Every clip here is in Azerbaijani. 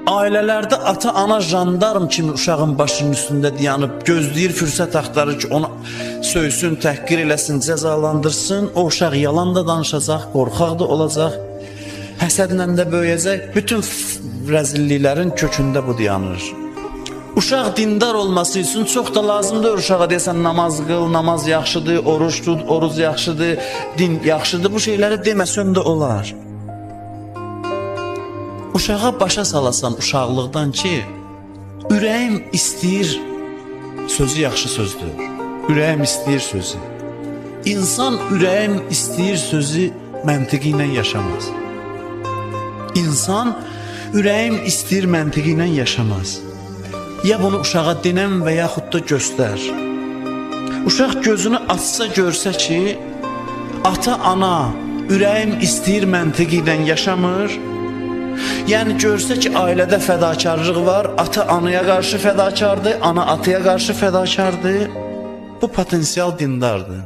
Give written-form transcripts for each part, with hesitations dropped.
Ailələrdə ata-ana jandarm kimi uşağın başının üstündə dayanıb, gözləyir, fürsət axtarır ki, onu söysün, təhqir eləsin, cəzalandırsın. O uşaq yalan da danışacaq, qorxaq da olacaq, həsədlə də böyüyəcək. Bütün rəzilliklərin kökündə bu dayanır. Uşaq dindar olması üçün çox da lazımdır. Uşağa deyəsən namaz qıl, namaz yaxşıdır, oruç tut, oruç yaxşıdır, din yaxşıdır. Bu şeyləri deməsən də olar. Uşağa başa salasan uşaqlıqdan ki, ürəyim istəyir sözü yaxşı sözdür. Ürəyim istəyir sözü. İnsan ürəyim istəyir sözü məntiqi ilə yaşamaz. İnsan ürəyim istəyir məntiqi ilə yaşamaz. Ya bunu uşağa denəm və yaxud da göstər. Uşaq gözünü açsa görsə ki, ata-ana ürəyim istəyir məntiqi ilə yaşamır. Yəni görsə ki, ailədə fədakarlıq var, ata anaya qarşı fədakardır, ana ataya qarşı fədakardır. Bu potensial dindardır.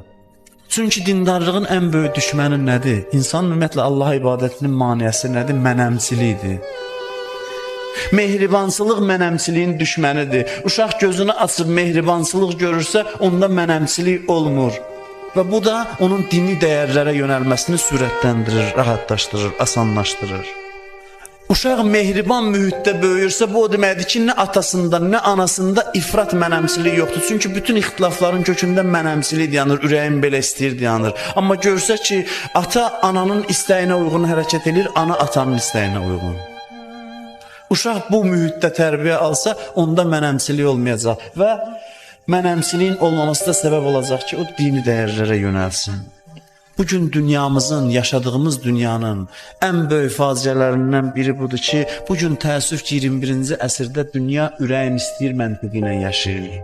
Çünki dindarlığın ən böyük düşməni nədir? İnsanın ümumiyyətlə Allaha ibadətinin maneəsi nədir? Mənəmçilikdir. Mehribansılıq mənəmçiliyin düşmənidir. Uşaq gözünü açıb mehribansılıq görürsə, onda mənəmçilik olmur. Və bu da onun dini dəyərlərə yönəlməsini sürətləndirir, rahatlaşdırır, asanlaşdırır. Uşaq mehriban mühitdə böyüyürsə, bu o deməkdir ki, nə atasında, nə anasında ifrat mənəmçiliyi yoxdur. Çünki bütün ixtilafların kökündə mənəmçilik dayanır, ürəyim belə istəyir dayanır. Amma görsə ki, ata ananın istəyinə uyğun hərəkət edir, ana atanın istəyinə uyğun. Uşaq bu mühitdə tərbiyə alsa, onda mənəmçilik olmayacaq və mənəmçiliyin olmaması da səbəb olacaq ki, o dini dəyərlərə yönəlsin. Bugün dünyamızın, yaşadığımız dünyanın ən böyük faciələrindən biri budur ki, bugün təəssüf ki, 21-ci əsrdə dünya ürəyim istəyir məntiqi ilə yaşayır.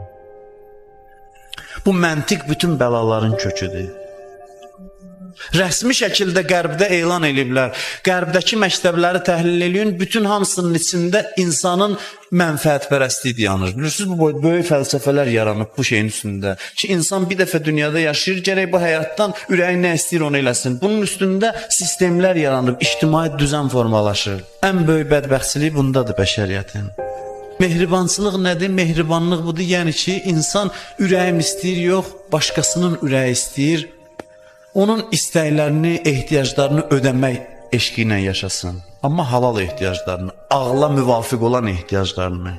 Bu məntiq bütün bəlaların köküdür. Rəsmi şəkildə qərbdə elan ediblər. Qərbdəki məktəbləri təhlil edin, bütün hamısının içində insanın mənfəətpərəstliyi dayanır. Bilirsiniz, bu böyük fəlsəfələr yaranıb bu şeyin üstündə. Ki, insan bir dəfə dünyada yaşayır, gərək bu həyatdan ürəyi nə istəyir onu eləsin. Bunun üstündə sistemlər yaranıb, ictimai düzən formalaşır. Ən böyük bədbəxtçilik bundadır bəşəriyyətin. Mehribançılıq nədir? Mehribanlıq budur. Yəni ki, insan ürəyim istəyir, yox, başqasının ürəyi istəyir. Onun istəklərini, ehtiyaclarını ödəmək eşqi ilə yaşasın. Amma halal ehtiyaclarını, ağla müvafiq olan ehtiyaclarını.